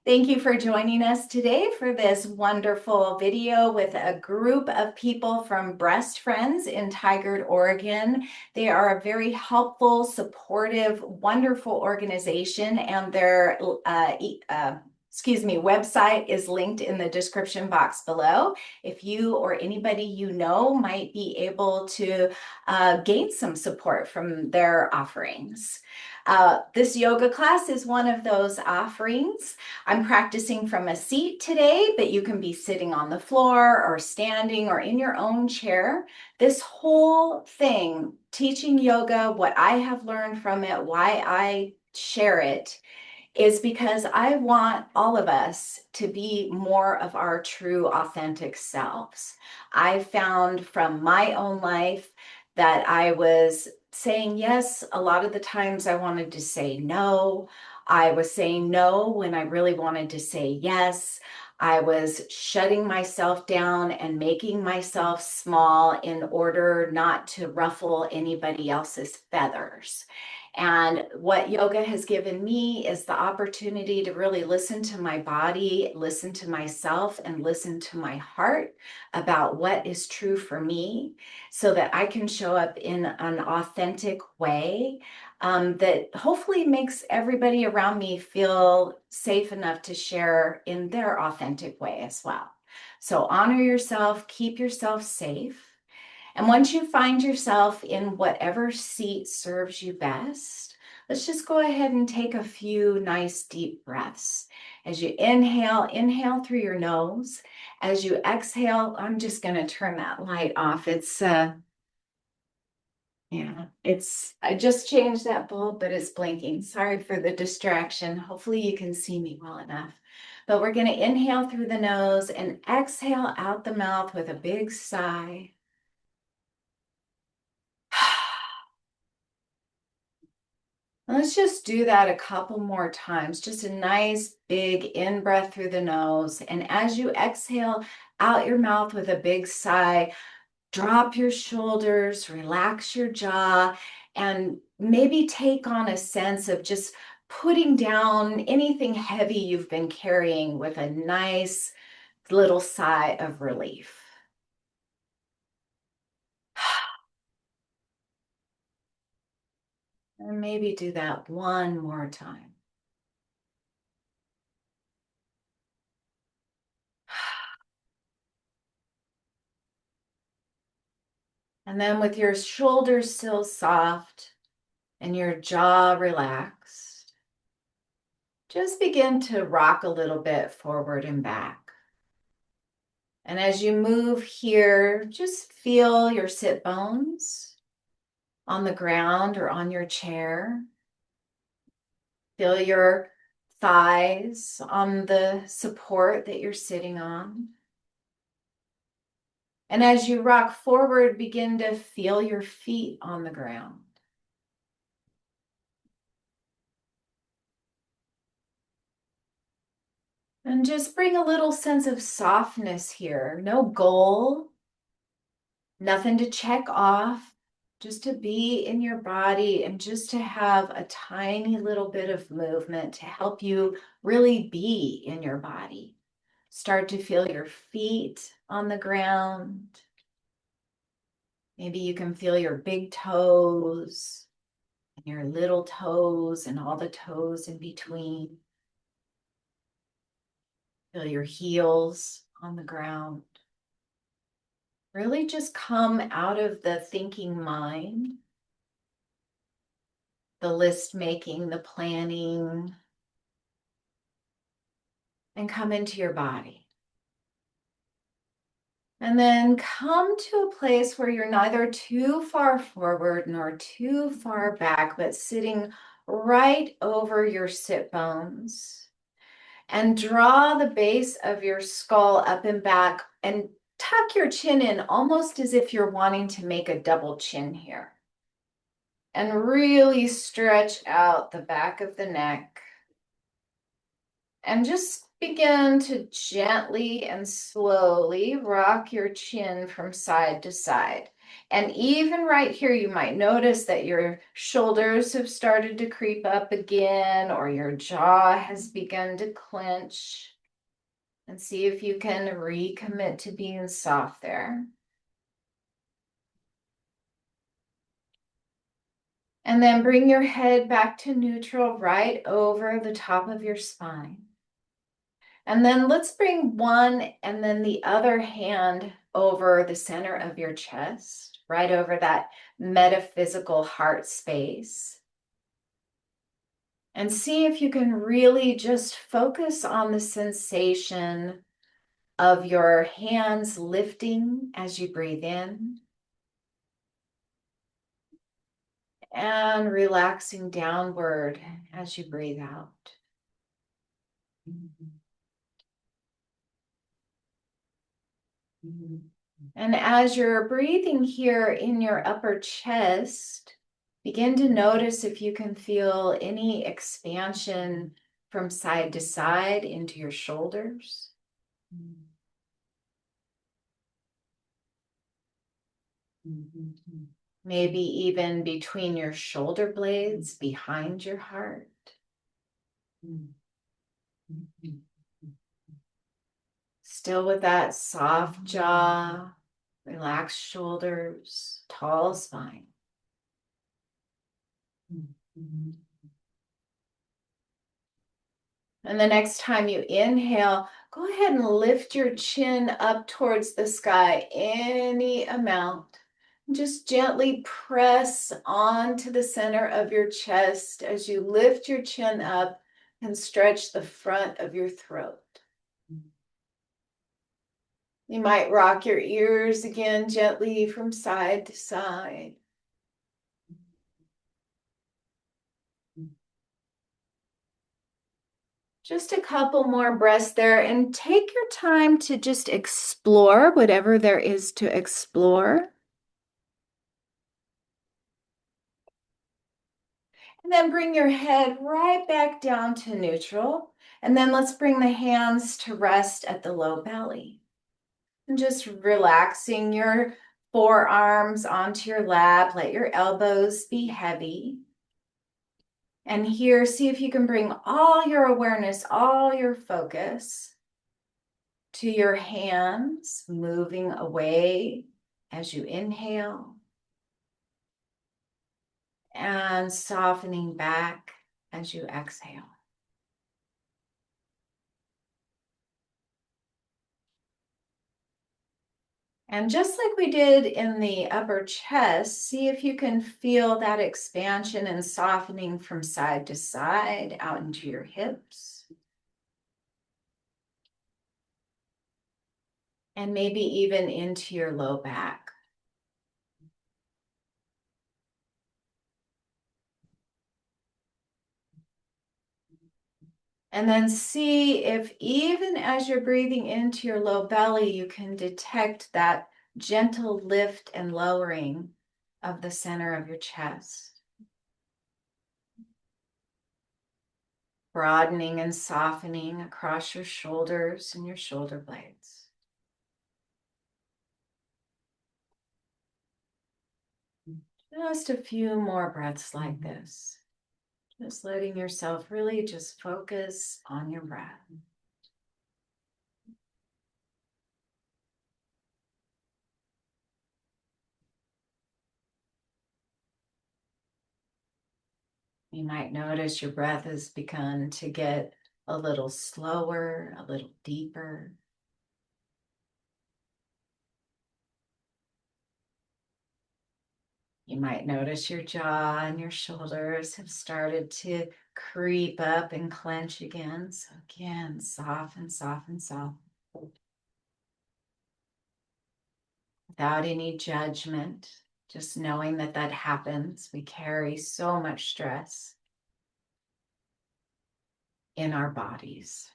Thank you for joining us today for this wonderful video with a group of people from Breastfriends in Tigard, Oregon. They are a very helpful, supportive, wonderful organization, and their website is linked in the description box below. If you or anybody you know might be able to gain some support from their offerings. This yoga class is one of those offerings. I'm practicing from a seat today, but you can be sitting on the floor or standing or in your own chair. This whole thing, teaching yoga, what I have learned from it, why I share it, is because I want all of us to be more of our true, authentic selves. I found from my own life that I was saying yes a lot of the times. I wanted to say no. I was saying no when I really wanted to say yes. I was shutting myself down and making myself small in order not to ruffle anybody else's feathers. And what yoga has given me is the opportunity to really listen to my body, listen to myself, and listen to my heart about what is true for me so that I can show up in an authentic way that hopefully makes everybody around me feel safe enough to share in their authentic way as well. So honor yourself, keep yourself safe. And once you find yourself in whatever seat serves you best, let's just go ahead and take a few nice deep breaths. As you inhale through your nose. As you exhale, I'm just going to turn that light off. I just changed that bulb, but it's blinking. Sorry for the distraction. Hopefully you can see me well enough. But we're going to inhale through the nose and exhale out the mouth with a big sigh. Let's just do that a couple more times. Just a nice big in-breath through the nose. And as you exhale out your mouth with a big sigh, drop your shoulders, relax your jaw, and maybe take on a sense of just putting down anything heavy you've been carrying with a nice little sigh of relief. And maybe do that one more time. And then with your shoulders still soft and your jaw relaxed, just begin to rock a little bit forward and back. And as you move here, just feel your sit bones on the ground or on your chair. Feel your thighs on the support that you're sitting on. And as you rock forward, begin to feel your feet on the ground. And just bring a little sense of softness here. No goal, nothing to check off, just to be in your body and just to have a tiny little bit of movement to help you really be in your body. Start to feel your feet on the ground. Maybe you can feel your big toes and your little toes and all the toes in between. Feel your heels on the ground. Really just come out of the thinking mind, the list making, the planning, and come into your body. And then come to a place where you're neither too far forward nor too far back, but sitting right over your sit bones. And draw the base of your skull up and back and tuck your chin in almost as if you're wanting to make a double chin here. And really stretch out the back of the neck. And just begin to gently and slowly rock your chin from side to side. And even right here, you might notice that your shoulders have started to creep up again, or your jaw has begun to clench. And see if you can recommit to being soft there. And then bring your head back to neutral right over the top of your spine. And then let's bring one and then the other hand over the center of your chest, right over that metaphysical heart space. And see if you can really just focus on the sensation of your hands lifting as you breathe in and relaxing downward as you breathe out. And as you're breathing here in your upper chest, begin to notice if you can feel any expansion from side to side into your shoulders. Maybe even between your shoulder blades, behind your heart. Still with that soft jaw, relaxed shoulders, tall spine. And the next time you inhale, go ahead and lift your chin up towards the sky any amount. Just gently press onto the center of your chest as you lift your chin up and stretch the front of your throat. You might rock your ears again gently from side to side. Just a couple more breaths there, and take your time to just explore whatever there is to explore. And then bring your head right back down to neutral. And then let's bring the hands to rest at the low belly. And just relaxing your forearms onto your lap. Let your elbows be heavy. And here, see if you can bring all your awareness, all your focus to your hands, moving away as you inhale and softening back as you exhale. And just like we did in the upper chest, see if you can feel that expansion and softening from side to side out into your hips. And maybe even into your low back. And then see if even as you're breathing into your low belly, you can detect that gentle lift and lowering of the center of your chest. Broadening and softening across your shoulders and your shoulder blades. Just a few more breaths like this. Just letting yourself really just focus on your breath. You might notice your breath has begun to get a little slower, a little deeper. You might notice your jaw and your shoulders have started to creep up and clench again. So again, soften, soften, soften. Without any judgment, just knowing that that happens. We carry so much stress in our bodies.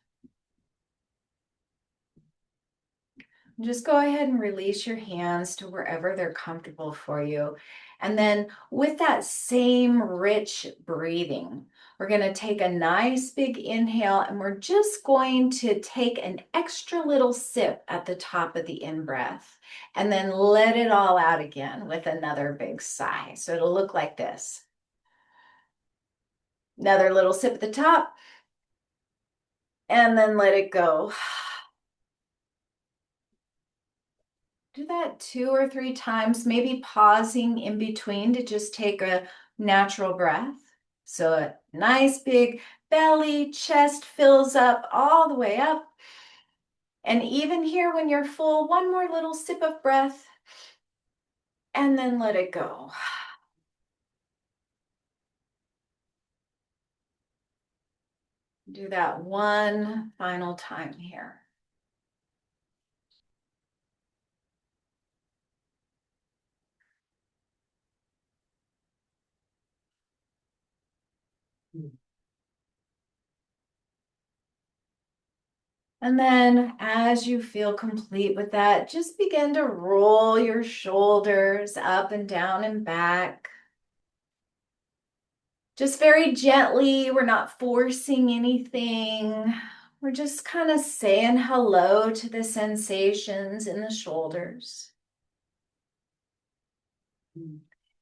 Just go ahead and release your hands to wherever they're comfortable for you. And then with that same rich breathing, we're going to take a nice big inhale, and we're just going to take an extra little sip at the top of the in-breath, and then let it all out again with another big sigh. So it'll look like this. Another little sip at the top, and then let it go. Do that 2 or 3 times, maybe pausing in between to just take a natural breath. So a nice big belly, chest fills up all the way up. And even here when you're full, one more little sip of breath, and then let it go. Do that one final time here. And then as you feel complete with that, just begin to roll your shoulders up and down and back. Just very gently, we're not forcing anything. We're just kind of saying hello to the sensations in the shoulders.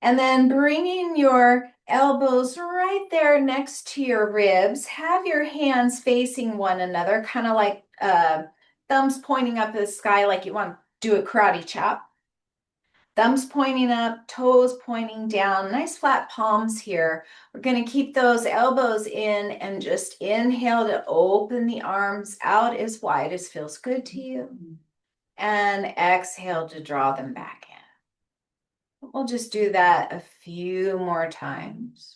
And then bringing your elbows right there next to your ribs. Have your hands facing one another, kind of like thumbs pointing up at the sky like you want to do a karate chop. Thumbs pointing up, toes pointing down, nice flat palms here. We're going to keep those elbows in and just inhale to open the arms out as wide as feels good to you. And exhale to draw them back in. We'll just do that a few more times.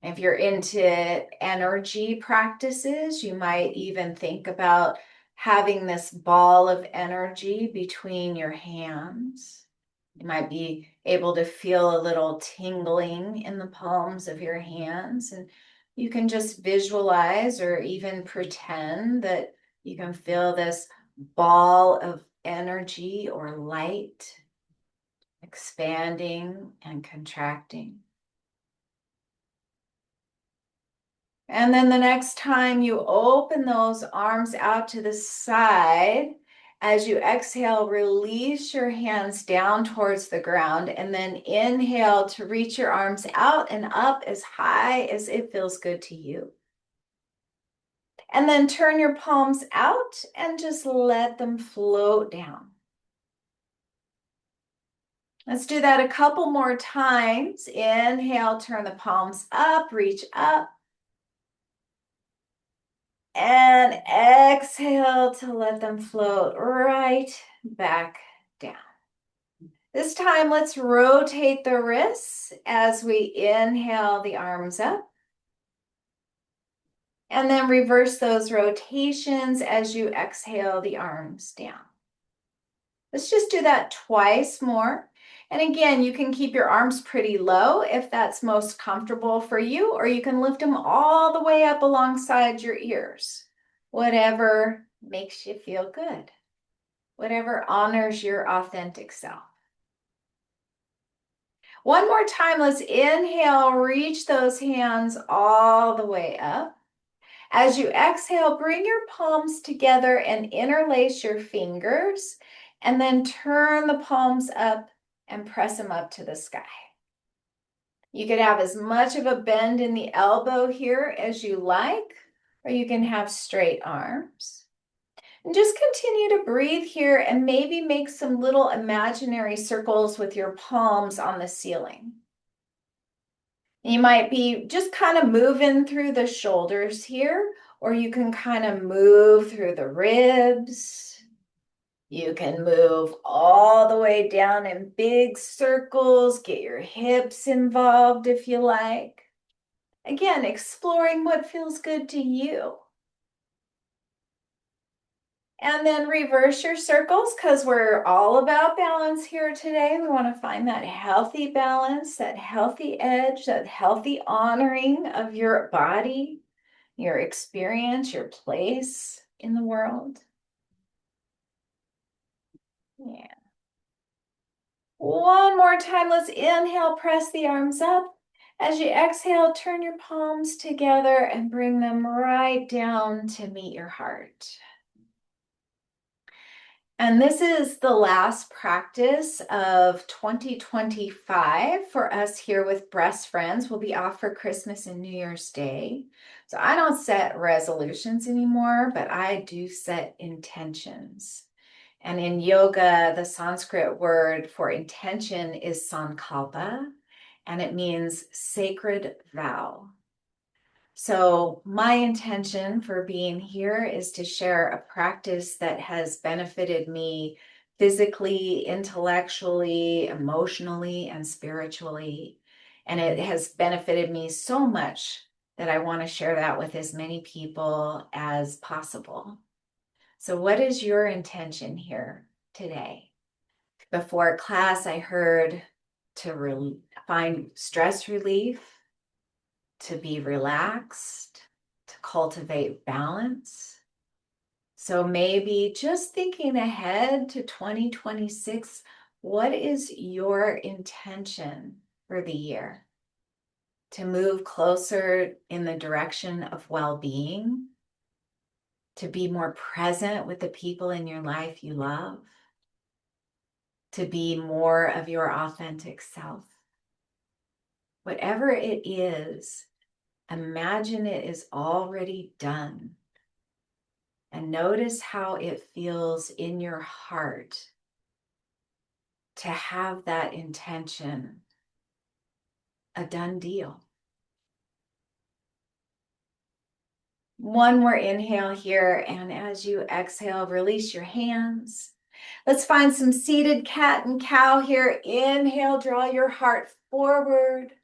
If you're into energy practices, you might even think about having this ball of energy between your hands. You might be able to feel a little tingling in the palms of your hands, and you can just visualize or even pretend that you can feel this ball of energy or light expanding and contracting. And then the next time you open those arms out to the side, as you exhale, release your hands down towards the ground, and then inhale to reach your arms out and up as high as it feels good to you. And then turn your palms out and just let them float down. Let's do that a couple more times. Inhale, turn the palms up, reach up. And exhale to let them float right back down. This time, let's rotate the wrists as we inhale the arms up. And then reverse those rotations as you exhale the arms down. Let's just do that twice more. And again, you can keep your arms pretty low if that's most comfortable for you, or you can lift them all the way up alongside your ears. Whatever makes you feel good. Whatever honors your authentic self. One more time, let's inhale, reach those hands all the way up. As you exhale, bring your palms together and interlace your fingers, and then turn the palms up and press them up to the sky. You could have as much of a bend in the elbow here as you like, or you can have straight arms. And just continue to breathe here and maybe make some little imaginary circles with your palms on the ceiling. You might be just kind of moving through the shoulders here, or you can kind of move through the ribs. You can move all the way down in big circles, get your hips involved if you like. Again, exploring what feels good to you. And then reverse your circles, because we're all about balance here today. We want to find that healthy balance, that healthy edge, that healthy honoring of your body, your experience, your place in the world. Yeah. One more time, let's inhale, press the arms up. As you exhale, turn your palms together and bring them right down to meet your heart. And this is the last practice of 2025 for us here with Breastfriends. We'll be off for Christmas and New Year's Day. So I don't set resolutions anymore, but I do set intentions. And in yoga, the Sanskrit word for intention is sankalpa, and it means sacred vow. So my intention for being here is to share a practice that has benefited me physically, intellectually, emotionally, and spiritually. And it has benefited me so much that I want to share that with as many people as possible. So what is your intention here today? Before class, I heard to find stress relief, to be relaxed, to cultivate balance. So maybe just thinking ahead to 2026, what is your intention for the year? To move closer in the direction of well-being, to be more present with the people in your life you love, to be more of your authentic self. Whatever it is, imagine it is already done. And notice how it feels in your heart to have that intention a done deal. One more inhale here, and as you exhale, release your hands. Let's find some seated cat and cow here. Inhale, draw your heart forward.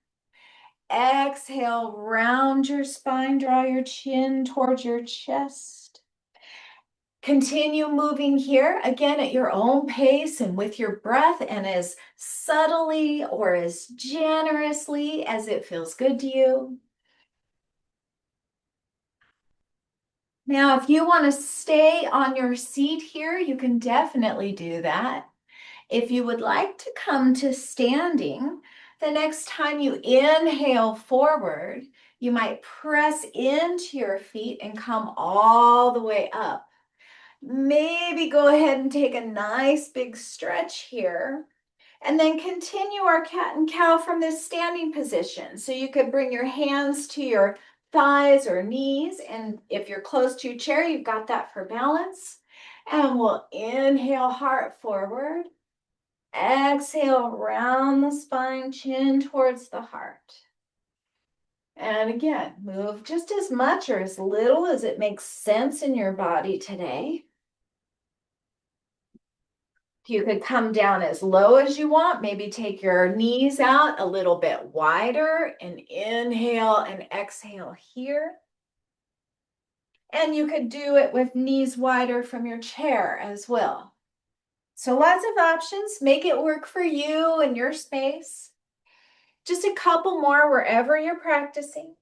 Exhale, round your spine, draw your chin towards your chest. Continue moving here, again at your own pace and with your breath, and as subtly or as generously as it feels good to you. Now, if you want to stay on your seat here, you can definitely do that. If you would like to come to standing, the next time you inhale forward, you might press into your feet and come all the way up. Maybe go ahead and take a nice big stretch here. And then continue our cat and cow from this standing position. So you could bring your hands to your thighs or knees. And if you're close to your chair, you've got that for balance. And we'll inhale, heart forward. Exhale, round the spine, chin towards the heart. And again, move just as much or as little as it makes sense in your body today. You could come down as low as you want. Maybe take your knees out a little bit wider and inhale and exhale here. And you could do it with knees wider from your chair as well. So lots of options. Make it work for you and your space. Just a couple more wherever you're practicing.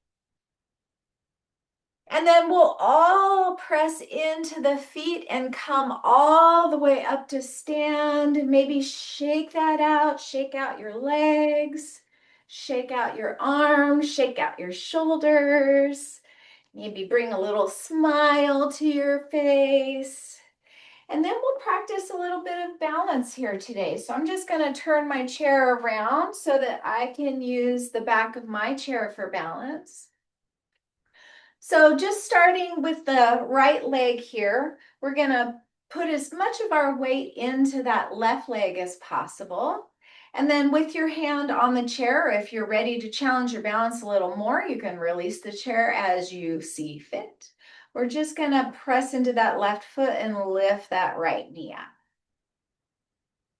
And then we'll all press into the feet and come all the way up to stand. Maybe shake that out, shake out your legs, shake out your arms, shake out your shoulders. Maybe bring a little smile to your face. And then we'll practice a little bit of balance here today. So I'm just going to turn my chair around so that I can use the back of my chair for balance. So just starting with the right leg here, we're going to put as much of our weight into that left leg as possible. And then with your hand on the chair, if you're ready to challenge your balance a little more, you can release the chair as you see fit. We're just going to press into that left foot and lift that right knee up.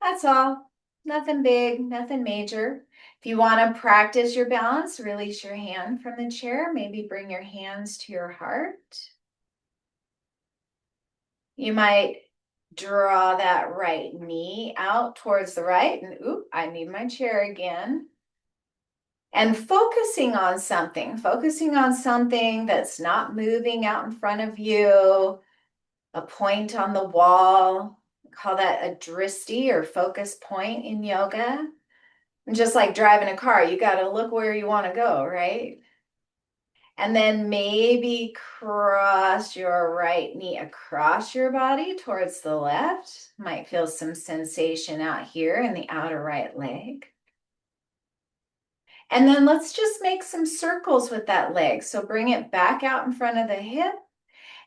That's all. Nothing big, nothing major. If you want to practice your balance, release your hand from the chair. Maybe bring your hands to your heart. You might draw that right knee out towards the right. And oop, I need my chair again. And focusing on something that's not moving out in front of you, a point on the wall, Call that a dristi or focus point in yoga. And just like driving a car, you got to look where you want to go, right? And then maybe cross your right knee across your body towards the left. Might feel some sensation out here in the outer right leg. And then let's just make some circles with that leg. So bring it back out in front of the hip.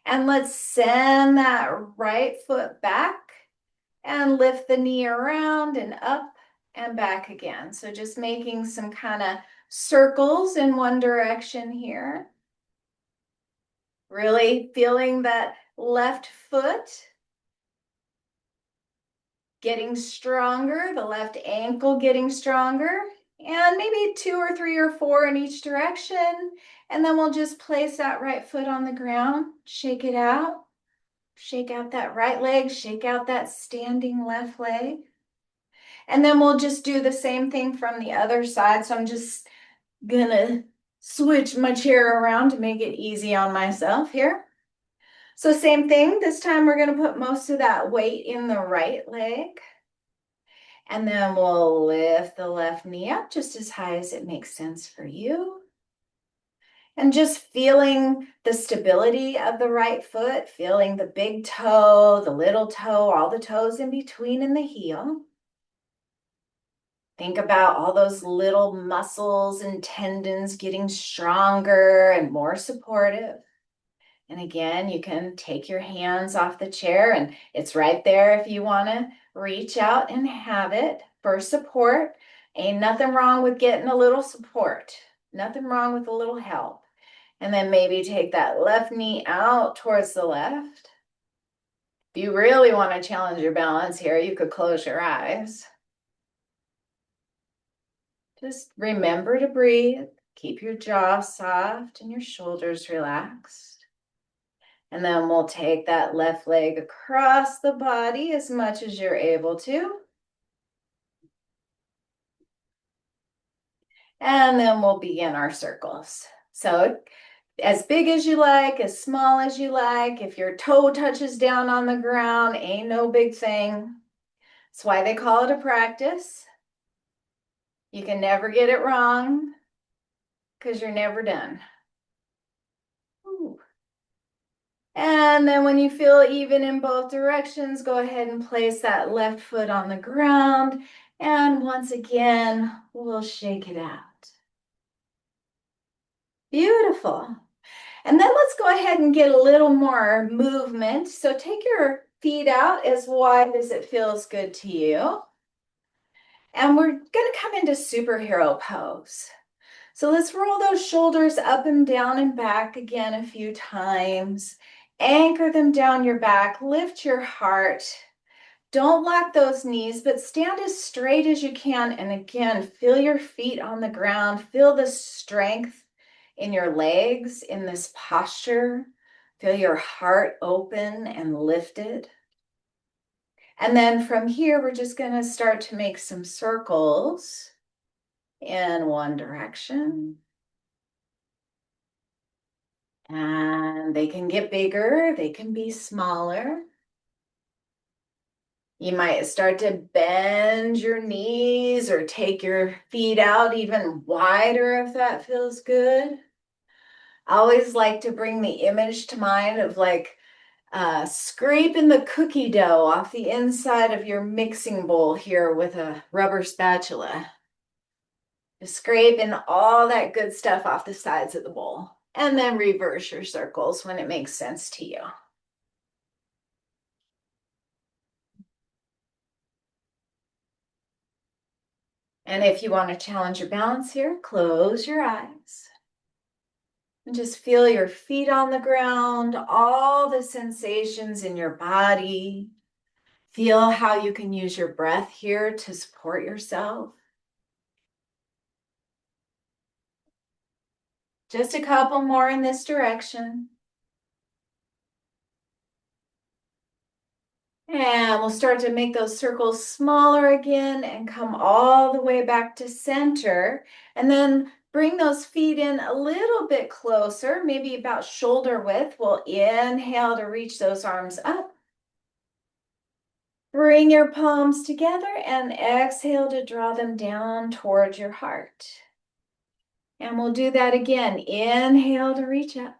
And let's send that right foot back and lift the knee around and up and back again. So just making some kind of circles in one direction here. Really feeling that left foot getting stronger, the left ankle getting stronger, and maybe 2 or 3 or 4 in each direction. And then we'll just place that right foot on the ground, shake it out, shake out that right leg, shake out that standing left leg. And then we'll just do the same thing from the other side. So I'm just gonna switch my chair around to make it easy on myself here. So same thing, this time we're gonna put most of that weight in the right leg. And then we'll lift the left knee up just as high as it makes sense for you. And just feeling the stability of the right foot, feeling the big toe, the little toe, all the toes in between and the heel. Think about all those little muscles and tendons getting stronger and more supportive. And again, you can take your hands off the chair and it's right there if you want to reach out and have it for support. Ain't nothing wrong with getting a little support. Nothing wrong with a little help. And then maybe take that left knee out towards the left. If you really want to challenge your balance here, you could close your eyes. Just remember to breathe. Keep your jaw soft and your shoulders relaxed. And then we'll take that left leg across the body as much as you're able to. And then we'll begin our circles. So as big as you like, as small as you like. If your toe touches down on the ground, ain't no big thing. That's why they call it a practice. You can never get it wrong because you're never done. Ooh. And then when you feel even in both directions, go ahead and place that left foot on the ground. And once again, we'll shake it out. Beautiful. And then let's go ahead and get a little more movement. So take your feet out as wide as it feels good to you. And we're going to come into superhero pose. So let's roll those shoulders up and down and back again a few times. Anchor them down your back, lift your heart. Don't lock those knees, but stand as straight as you can. And again, feel your feet on the ground. Feel the strength in your legs in this posture. Feel your heart open and lifted. And then from here, we're just going to start to make some circles in one direction. And they can get bigger, they can be smaller. You might start to bend your knees or take your feet out even wider if that feels good. I always like to bring the image to mind of like scraping the cookie dough off the inside of your mixing bowl here with a rubber spatula. Just scraping all that good stuff off the sides of the bowl. And then reverse your circles when it makes sense to you. And if you want to challenge your balance here, close your eyes. And just feel your feet on the ground, all the sensations in your body. Feel how you can use your breath here to support yourself. Just a couple more in this direction. And we'll start to make those circles smaller again and come all the way back to center. And then bring those feet in a little bit closer, maybe about shoulder width. We'll inhale to reach those arms up. Bring your palms together and exhale to draw them down towards your heart. And we'll do that again. Inhale to reach up.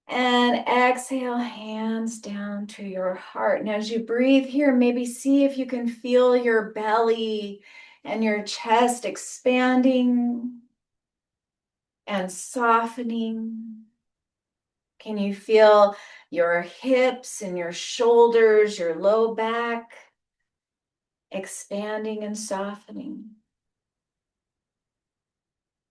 And exhale, hands down to your heart. And as you breathe here, maybe see if you can feel your belly and your chest expanding and softening. Can you feel your hips and your shoulders, your low back expanding and softening?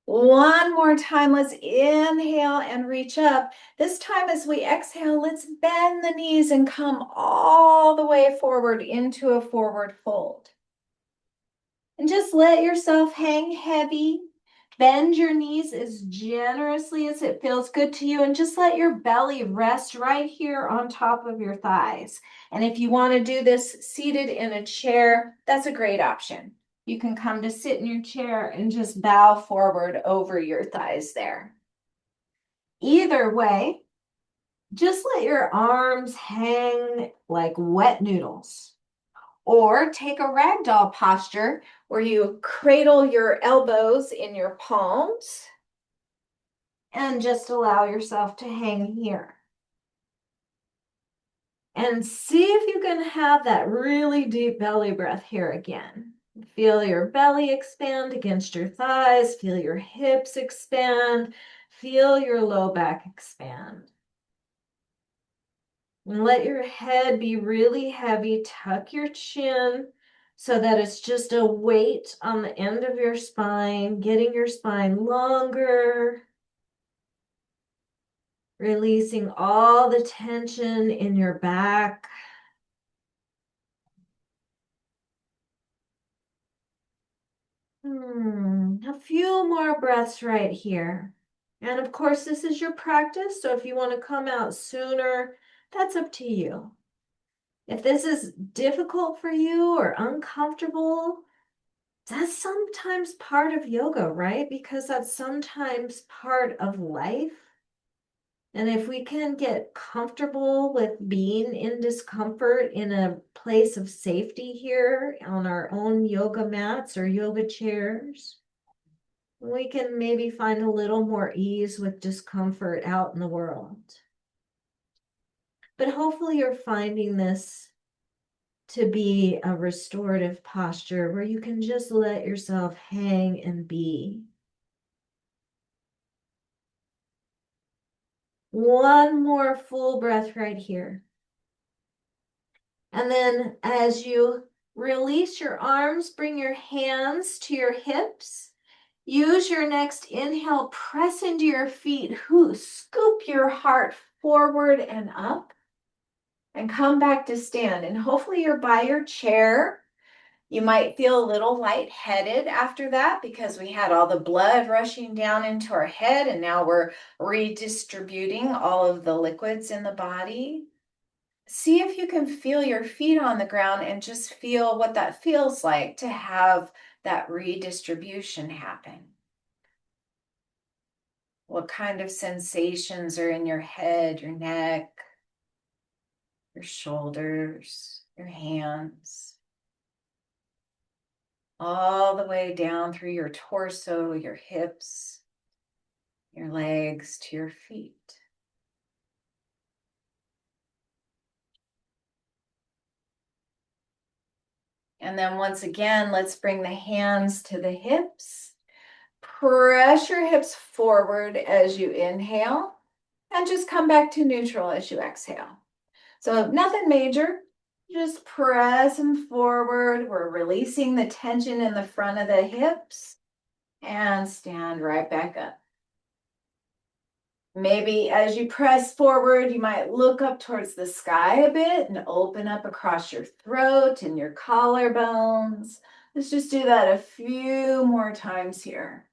One more time, let's inhale and reach up. This time as we exhale, let's bend the knees and come all the way forward into a forward fold. And just let yourself hang heavy. Bend your knees as generously as it feels good to you, and just let your belly rest right here on top of your thighs. And if you want to do this seated in a chair, that's a great option. You can come to sit in your chair and just bow forward over your thighs there. Either way, just let your arms hang like wet noodles. Or take a ragdoll posture where you cradle your elbows in your palms and just allow yourself to hang here. And see if you can have that really deep belly breath here again. Feel your belly expand against your thighs. Feel your hips expand. Feel your low back expand. And let your head be really heavy. Tuck your chin so that it's just a weight on the end of your spine, getting your spine longer. Releasing all the tension in your back. A few more breaths right here. And of course, this is your practice, so if you want to come out sooner, that's up to you. If this is difficult for you or uncomfortable, that's sometimes part of yoga, right? Because that's sometimes part of life. And if we can get comfortable with being in discomfort in a place of safety here on our own yoga mats or yoga chairs, we can maybe find a little more ease with discomfort out in the world. But hopefully you're finding this to be a restorative posture where you can just let yourself hang and be. One more full breath right here. And then as you release your arms, bring your hands to your hips. Use your next inhale, press into your feet. Scoop your heart forward and up. And come back to stand. And hopefully you're by your chair. You might feel a little lightheaded after that because we had all the blood rushing down into our head and now we're redistributing all of the liquids in the body. See if you can feel your feet on the ground and just feel what that feels like to have that redistribution happen. What kind of sensations are in your head, your neck, your shoulders, your hands, all the way down through your torso, your hips, your legs to your feet. And then once again, let's bring the hands to the hips. Press your hips forward as you inhale and just come back to neutral as you exhale. So nothing major, just press them forward. We're releasing the tension in the front of the hips and stand right back up. Maybe as you press forward, you might look up towards the sky a bit and open up across your throat and your collarbones. Let's just do that a few more times here.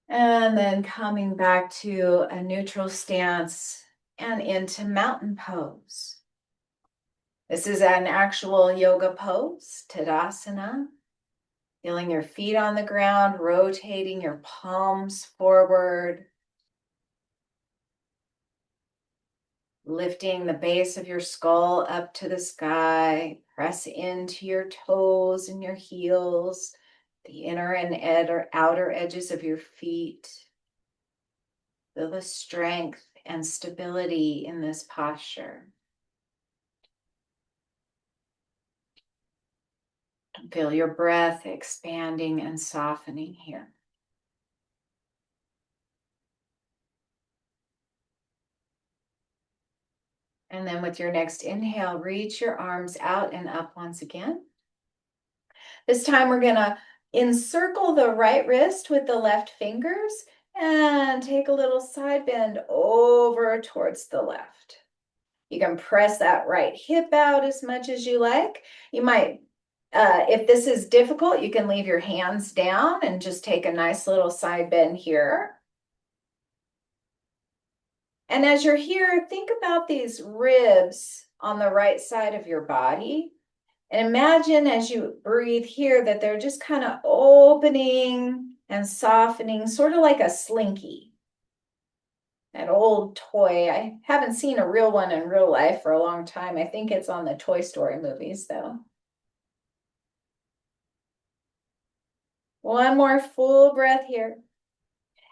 And then coming back to a neutral stance and into mountain pose. This is an actual yoga pose, Tadasana. Feeling your feet on the ground, rotating your palms forward, lifting the base of your skull up to the sky. Press into your toes and your heels, the inner and outer edges of your feet. Feel the strength and stability in this posture. Feel your breath expanding and softening here. And then with your next inhale, reach your arms out and up once again. This time we're gonna encircle the right wrist with the left fingers and take a little side bend over towards the left. You can press that right hip out as much as you like. You might, if this is difficult, you can leave your hands down and just take a nice little side bend here. And as you're here, think about these ribs on the right side of your body. And imagine as you breathe here that they're just kind of opening and softening, sort of like a slinky. That old toy. I haven't seen a real one in real life for a long time. I think it's on the Toy Story movies, though. One more full breath here.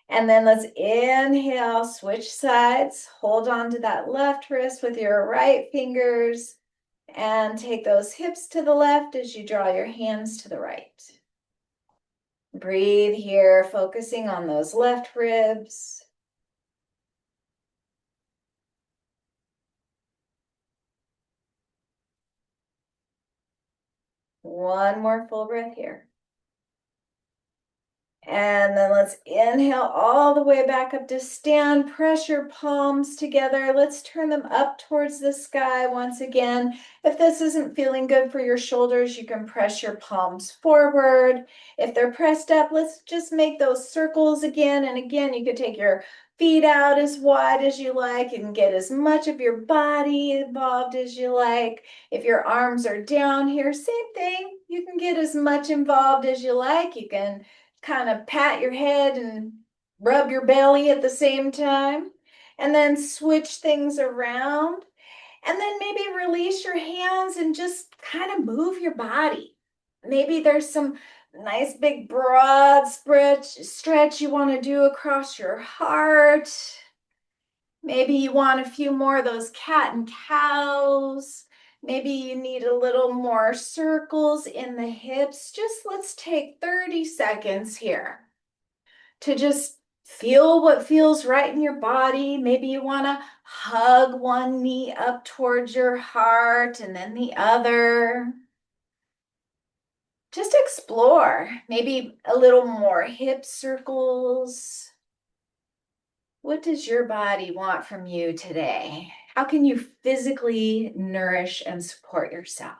And then let's inhale, switch sides. Hold on to that left wrist with your right fingers. And take those hips to the left as you draw your hands to the right. Breathe here, focusing on those left ribs. One more full breath here. And then let's inhale all the way back up to stand. Press your palms together. Let's turn them up towards the sky once again. If this isn't feeling good for your shoulders, you can press your palms forward. If they're pressed up, let's just make those circles again. And again, you could take your feet out as wide as you like and get as much of your body involved as you like. If your arms are down here, same thing. You can get as much involved as you like. You can kind of pat your head and rub your belly at the same time, and then switch things around. And then maybe release your hands and just kind of move your body. Maybe there's some nice big broad stretch you want to do across your heart. Maybe you want a few more of those cat and cows. Maybe you need a little more circles in the hips. Just let's take 30 seconds here to just feel what feels right in your body. Maybe you want to hug one knee up towards your heart and then the other. Just explore. Maybe a little more hip circles. What does your body want from you today? How can you physically nourish and support yourself?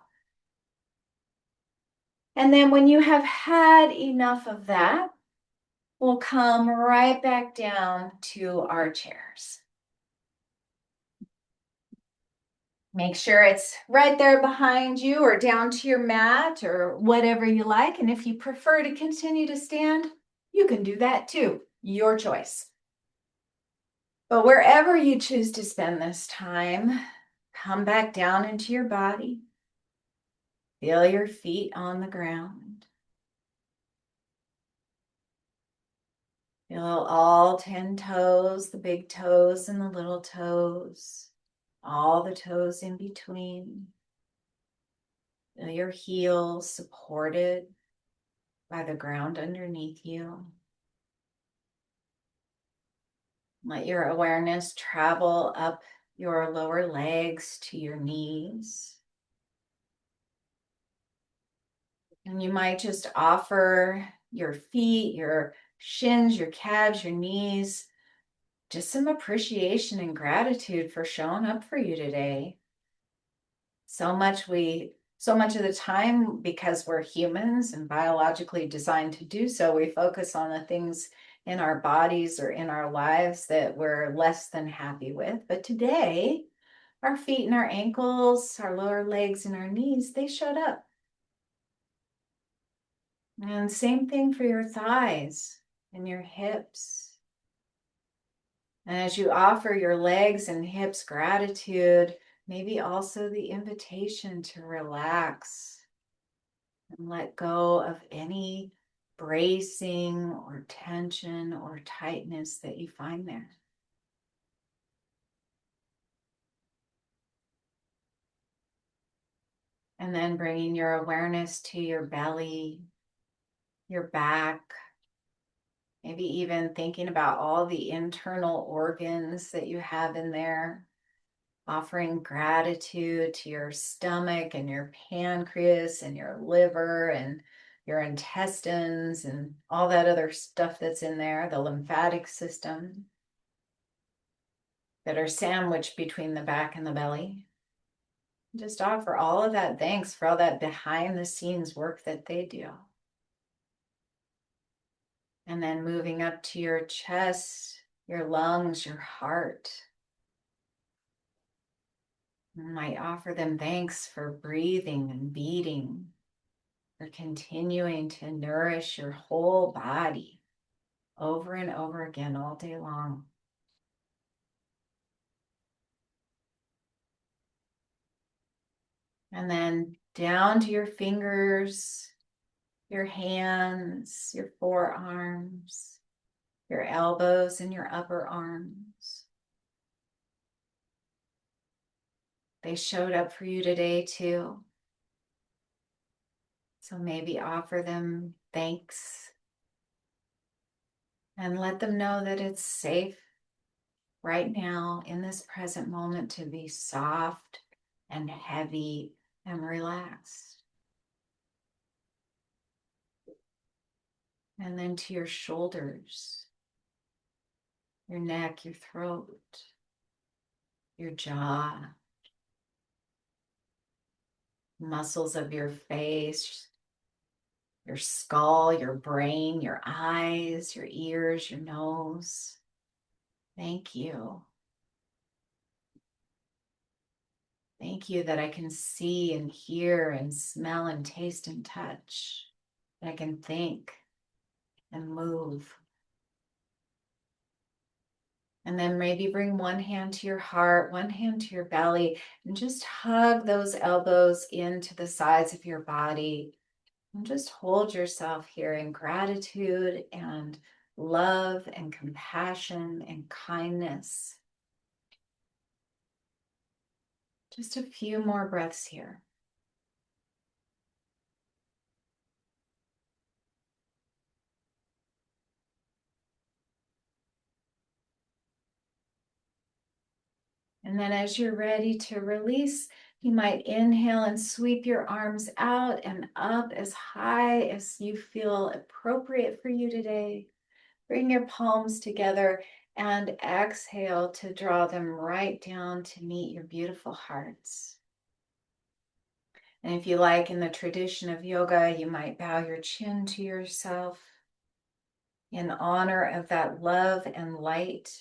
And then when you have had enough of that, we'll come right back down to our chairs. Make sure it's right there behind you or down to your mat or whatever you like. And if you prefer to continue to stand, you can do that too. Your choice. But wherever you choose to spend this time, come back down into your body. Feel your feet on the ground. Feel all 10 toes, the big toes and the little toes, all the toes in between. Feel your heels supported by the ground underneath you. Let your awareness travel up your lower legs to your knees. And you might just offer your feet, your shins, your calves, your knees, just some appreciation and gratitude for showing up for you today. So much of the time, because we're humans and biologically designed to do so, we focus on the things in our bodies or in our lives that we're less than happy with. But today, Our feet and our ankles, our lower legs and our knees, they showed up. And same thing for your thighs and your hips. And as you offer your legs and hips gratitude, maybe also the invitation to relax and let go of any bracing or tension or tightness that you find there. And then bringing your awareness to your belly, your back, maybe even thinking about all the internal organs that you have in there, offering gratitude to your stomach and your pancreas and your liver and your intestines and all that other stuff that's in there, the lymphatic system that are sandwiched between the back and the belly. Just offer all of that thanks for all that behind the scenes work that they do. And then moving up to your chest, your lungs, your heart. You might offer them thanks for breathing and beating, for continuing to nourish your whole body over and over again all day long. And then down to your fingers, your hands, your forearms, your elbows and your upper arms. They showed up for you today too. So maybe offer them thanks and let them know that it's safe right now in this present moment to be soft and heavy and relaxed. And then to your shoulders, your neck, your throat, your jaw, muscles of your face, your skull, your brain, your eyes, your ears, your nose. Thank you. Thank you that I can see and hear and smell and taste and touch. That I can think and move. And then maybe bring one hand to your heart, one hand to your belly, and just hug those elbows into the sides of your body. And just hold yourself here in gratitude and love and compassion and kindness. Just a few more breaths here. And then as you're ready to release, you might inhale and sweep your arms out and up as high as you feel appropriate for you today. Bring your palms together and exhale to draw them right down to meet your beautiful hearts. And if you like, in the tradition of yoga, you might bow your chin to yourself in honor of that love and light